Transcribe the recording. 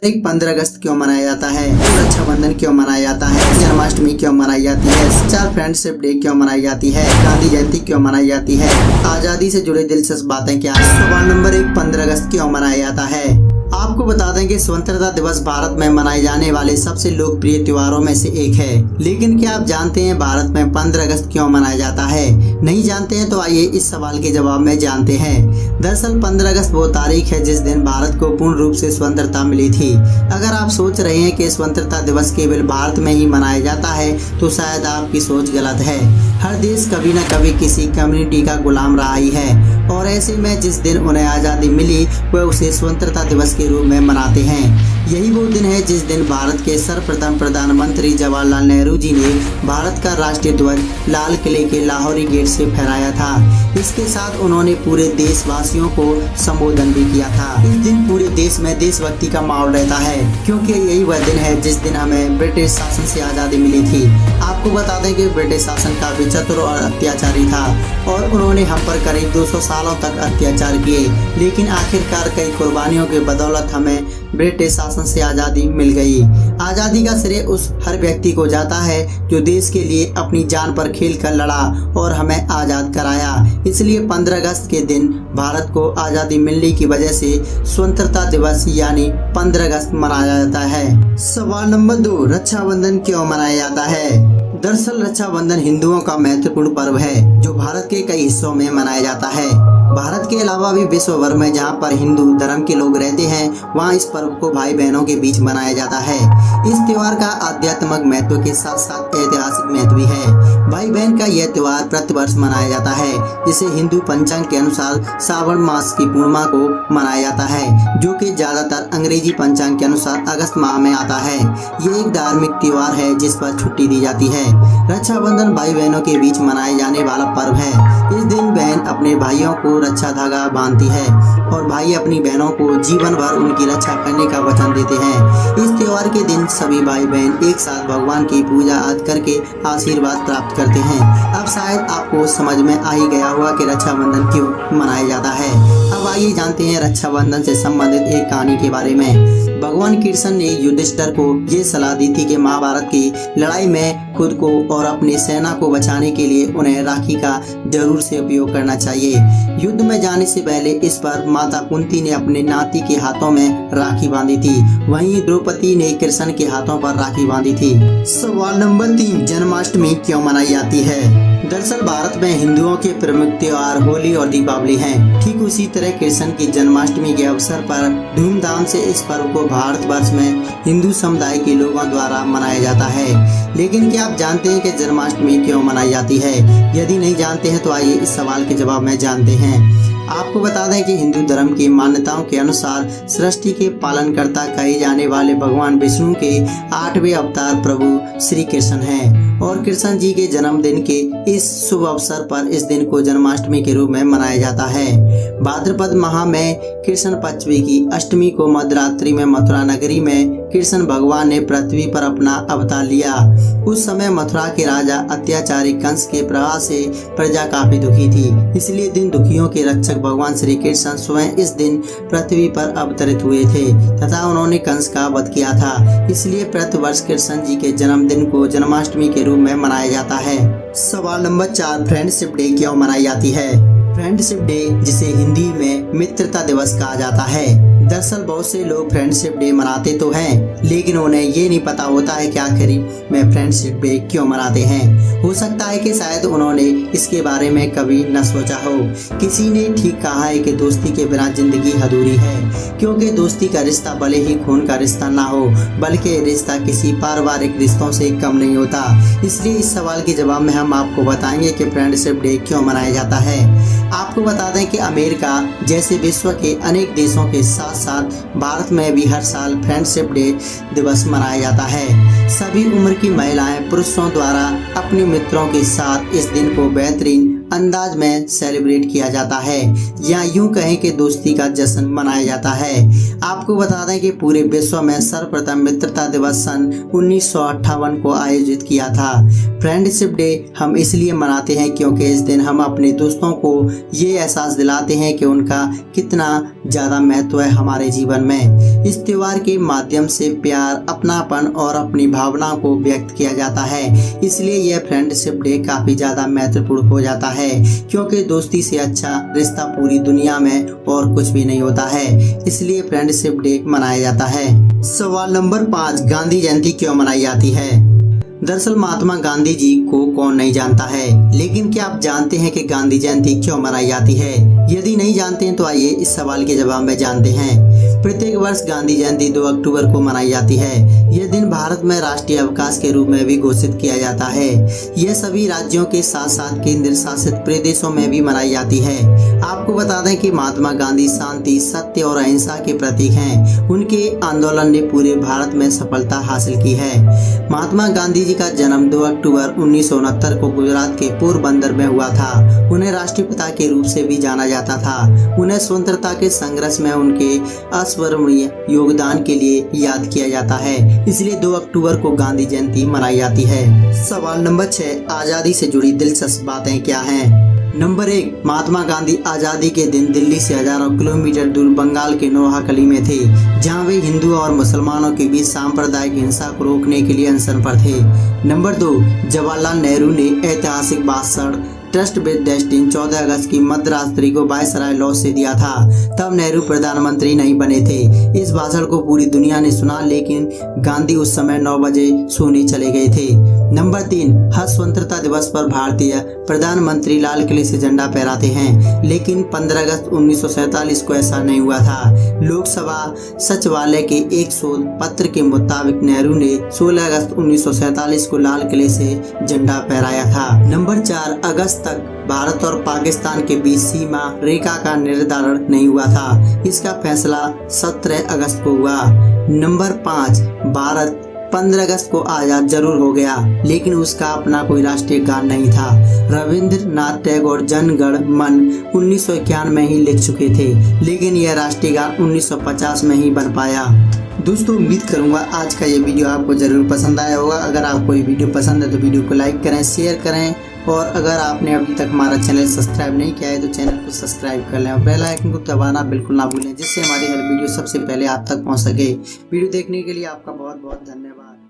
एक 15 अगस्त क्यों मनाया जाता है, रक्षाबंधन क्यों मनाया जाता है, जन्माष्टमी क्यों मनाई जाती है, स्टार फ्रेंडशिप डे क्यों मनाई जाती है, गांधी जयंती क्यों मनाई जाती है, आजादी से जुड़े दिलचस्प बातें क्या है। सवाल नंबर 1, 15 अगस्त क्यों मनाया जाता है। आपको बता दें कि स्वतंत्रता दिवस भारत में मनाए जाने वाले सबसे लोकप्रिय त्योहारों में से एक है। लेकिन क्या आप जानते हैं भारत में 15 अगस्त क्यों मनाया जाता है? नहीं जानते हैं तो आइए इस सवाल के जवाब में जानते हैं। दरअसल 15 अगस्त वो तारीख है जिस दिन भारत को पूर्ण रूप से स्वतंत्रता मिली थी। अगर आप सोच रहे हैं कि स्वतंत्रता दिवस केवल भारत में ही मनाया जाता है तो शायद आपकी सोच गलत है। हर देश कभी न कभी किसी कम्युनिटी का गुलाम रहा ही है और ऐसे में जिस दिन उन्हें आज़ादी मिली वह उसे स्वतंत्रता दिवस के रूप में मनाते हैं। यही वो दिन है जिस दिन भारत के सर्वप्रथम प्रधानमंत्री जवाहरलाल नेहरू जी ने भारत का राष्ट्रीय ध्वज लाल किले के लाहौरी गेट से फहराया था। इसके साथ उन्होंने पूरे देशवासियों को संबोधन भी किया था। इस दिन पूरे देश में देशभक्ति का माहौल रहता है क्योंकि यही वह दिन है जिस दिन हमें ब्रिटिश शासन से आज़ादी मिली थी। आपको बता दें कि ब्रिटिश शासन काफी चतुर और अत्याचारी था और उन्होंने हम पर करीब 200 सालों तक अत्याचार किए, लेकिन आखिरकार कई कुर्बानियों के बदौलत हमें ब्रिटिश शासन से आज़ादी मिल गई। आज़ादी का श्रेय उस हर व्यक्ति को जाता है जो देश के लिए अपनी जान पर खेल कर लड़ा और हमें आज़ाद कराया। इसलिए 15 अगस्त के दिन भारत को आज़ादी मिलने की वजह से स्वतंत्रता दिवस यानी 15 अगस्त मनाया जाता है। सवाल नंबर 2, रक्षाबंधन क्यों मनाया जाता है। दरअसल रक्षाबंधन हिंदुओं का महत्वपूर्ण पर्व है जो भारत के कई हिस्सों में मनाया जाता है। भारत के अलावा भी विश्व भर में जहाँ पर हिंदू धर्म के लोग रहते हैं वहाँ इस पर्व को भाई बहनों के बीच मनाया जाता है। इस त्योहार का आध्यात्मिक महत्व के साथ साथ ऐतिहासिक महत्व भी है। भाई बहन का यह त्योहार प्रतिवर्ष मनाया जाता है जिसे हिंदू पंचांग के अनुसार श्रावण मास की पूर्णिमा को मनाया जाता है जो कि ज्यादातर अंग्रेजी पंचांग के अनुसार अगस्त माह में आता है। ये एक धार्मिक त्योहार है जिस पर छुट्टी दी जाती है। रक्षाबंधन भाई बहनों के बीच मनाए जाने वाला पर्व है। इस दिन बहन अपने भाइयों को रक्षा धागा बांधती है और भाई अपनी बहनों को जीवन भर उनकी रक्षा करने का वचन देते हैं। इस त्योहार के दिन सभी भाई बहन एक साथ भगवान की पूजा आदि करके आशीर्वाद प्राप्त करते हैं। अब शायद आपको समझ में आ ही गया होगा कि रक्षाबंधन क्यों मनाया जाता है। अब आइए जानते हैं रक्षाबंधन से संबंधित एक कहानी के बारे में। भगवान कृष्ण ने युधिष्ठिर को ये सलाह दी थी कि महाभारत की लड़ाई में खुद को और अपनी सेना को बचाने के लिए उन्हें राखी का जरूर से उपयोग करना चाहिए। युद्ध में जाने से पहले इस पर माता कुंती ने अपने नाती के हाथों में राखी बांधी थी, वहीं द्रौपदी ने कृष्ण के हाथों पर राखी बांधी थी। सवाल नंबर 3, जन्माष्टमी क्यों मनाई जाती है। दरअसल भारत में हिंदुओं के प्रमुख त्योहार होली और दीपावली हैं। ठीक उसी तरह कृष्ण की जन्माष्टमी के अवसर पर धूमधाम से इस पर्व को भारतवर्ष में हिंदू समुदाय के लोगों द्वारा मनाया जाता है। लेकिन क्या आप जानते हैं कि जन्माष्टमी क्यों मनाई जाती है? यदि नहीं जानते हैं तो आइए इस सवाल के जवाब में जानते हैं। आपको बता दें कि हिंदू धर्म की मान्यताओं के अनुसार सृष्टि के पालनकर्ता कहे जाने वाले भगवान विष्णु के 8वें अवतार प्रभु श्री कृष्ण हैं और कृष्ण जी के जन्मदिन के इस शुभ अवसर पर इस दिन को जन्माष्टमी के रूप में मनाया जाता है। भाद्रपद माह में कृष्ण पक्षवी की अष्टमी को मध्यरात्रि में मथुरा नगरी में कृष्ण भगवान ने पृथ्वी पर अपना अवतार लिया। उस समय मथुरा के राजा अत्याचारी कंस के प्रभाव से प्रजा काफी दुखी थी, इसलिए दिन दुखियों के रक्षक भगवान श्री कृष्ण स्वयं इस दिन पृथ्वी पर अवतरित हुए थे तथा उन्होंने कंस का वध किया था। इसलिए प्रतिवर्ष कृष्ण जी के जन्मदिन को जन्माष्टमी के रूप में मनाया जाता है। सवाल नंबर 4, फ्रेंडशिप डे क्यों मनाई जाती है। फ्रेंडशिप डे जिसे हिंदी में मित्रता दिवस कहा जाता है। दरअसल बहुत से लोग फ्रेंडशिप डे मनाते तो हैं लेकिन उन्हें ये नहीं पता होता है कि आखिर में फ्रेंडशिप डे क्यों मनाते हैं। हो सकता है कि शायद उन्होंने इसके बारे में कभी न सोचा हो। किसी ने ठीक कहा है कि दोस्ती के बिना जिंदगी अधूरी है क्योंकि दोस्ती का रिश्ता भले ही खून का रिश्ता ना हो बल्कि रिश्ता किसी पारिवारिक रिश्तों से कम नहीं होता। इसलिए इस सवाल के जवाब में हम आपको बताएंगे कि फ्रेंडशिप डे क्यों मनाया जाता है। आपको बता दें कि अमेरिका जैसे विश्व के अनेक देशों के साथ साथ भारत में भी हर साल फ्रेंडशिप डे दिवस मनाया जाता है। सभी उम्र की महिलाएं पुरुषों द्वारा अपने मित्रों के साथ इस दिन को बेहतरीन अंदाज में सेलिब्रेट किया जाता है या यूं कहें कि दोस्ती का जश्न मनाया जाता है। आपको बता दें कि पूरे विश्व में सर्वप्रथम मित्रता दिवस सन 1958 को आयोजित किया था। फ्रेंडशिप डे हम इसलिए मनाते हैं क्योंकि इस दिन हम अपने दोस्तों को ये एहसास दिलाते हैं कि उनका कितना ज़्यादा महत्व है हमारे जीवन में। इस त्योहार के माध्यम से प्यार, अपनापन और अपनी भावना को व्यक्त किया जाता है। इसलिए यह फ्रेंडशिप डे काफ़ी ज़्यादा महत्वपूर्ण हो जाता है क्योंकि दोस्ती से अच्छा रिश्ता पूरी दुनिया में और कुछ भी नहीं होता है। इसलिए फ्रेंडशिप डे मनाया जाता है। सवाल नंबर 5, गांधी जयंती क्यों मनाई जाती है? दरअसल महात्मा गांधी जी को कौन नहीं जानता है, लेकिन क्या आप जानते हैं कि गांधी जयंती क्यों मनाई जाती है? यदि नहीं जानते हैं तो आइए इस सवाल के जवाब में जानते हैं। प्रत्येक वर्ष गांधी जयंती 2 अक्टूबर को मनाई जाती है। यह दिन भारत में राष्ट्रीय अवकाश के रूप में भी घोषित किया जाता है। यह सभी राज्यों के साथ साथ केंद्र शासित प्रदेशों में भी मनाई जाती है। आपको बता दें कि महात्मा गांधी शांति, सत्य और अहिंसा के प्रतीक हैं। उनके आंदोलन ने पूरे भारत में सफलता हासिल की है। महात्मा गांधी जी का जन्म 2 अक्टूबर 1969 को गुजरात के पोरबंदर में हुआ था। उन्हें राष्ट्रपिता के रूप से भी जाना जाता था। उन्हें स्वतंत्रता के संघर्ष में उनके अविस्मरणीय योगदान के लिए याद किया जाता है। इसलिए 2 अक्टूबर को गांधी जयंती मनाई जाती है। सवाल नंबर 6, आजादी से जुड़ी दिलचस्प बातें क्या हैं? नंबर 1, महात्मा गांधी आज़ादी के दिन दिल्ली से हजारों किलोमीटर दूर बंगाल के नोआखली में थे, जहां वे हिंदू और मुसलमानों के बीच सांप्रदायिक हिंसा को रोकने के लिए अनशन पर थे। नंबर 2, जवाहरलाल नेहरू ने ऐतिहासिक भाषण ट्रस्ट विद डेस्टिनी 14 अगस्त की मध्यरात्रि को वायसराय लॉज से दिया था। तब नेहरू प्रधानमंत्री नहीं बने थे। इस भाषण को पूरी दुनिया ने सुना, लेकिन गांधी उस समय 9 बजे सोने चले गए थे। नंबर 3, हर स्वतंत्रता दिवस पर भारतीय प्रधानमंत्री लाल किले से झंडा फहराते हैं, लेकिन 15 अगस्त 1947 को ऐसा नहीं हुआ था। लोकसभा सचिवालय के एक शोध पत्र के मुताबिक नेहरू ने 16 अगस्त 1947 को लाल किले से झंडा फहराया था। नंबर 4, अगस्त तक भारत और पाकिस्तान के बीच सीमा रेखा का निर्धारण नहीं हुआ था। इसका फैसला 17 अगस्त को हुआ। नंबर 5, भारत 15 अगस्त को आजाद जरूर हो गया, लेकिन उसका अपना कोई राष्ट्रीय गान नहीं था। रविंद्रनाथ टैगोर जन गण मन 1951 में ही लिख चुके थे, लेकिन यह राष्ट्रीय गान 1950 में ही बन पाया। दोस्तों, उम्मीद करूंगा आज का ये वीडियो आपको जरूर पसंद आया होगा। अगर आपको ये वीडियो पसंद है तो वीडियो को लाइक करें, शेयर करें, और अगर आपने अभी तक हमारा चैनल सब्सक्राइब नहीं किया है तो चैनल को सब्सक्राइब कर लें और बेल आइकन को दबाना बिल्कुल ना भूलें, जिससे हमारी हर वीडियो सबसे पहले आप तक पहुंच सके। वीडियो देखने के लिए आपका बहुत बहुत धन्यवाद।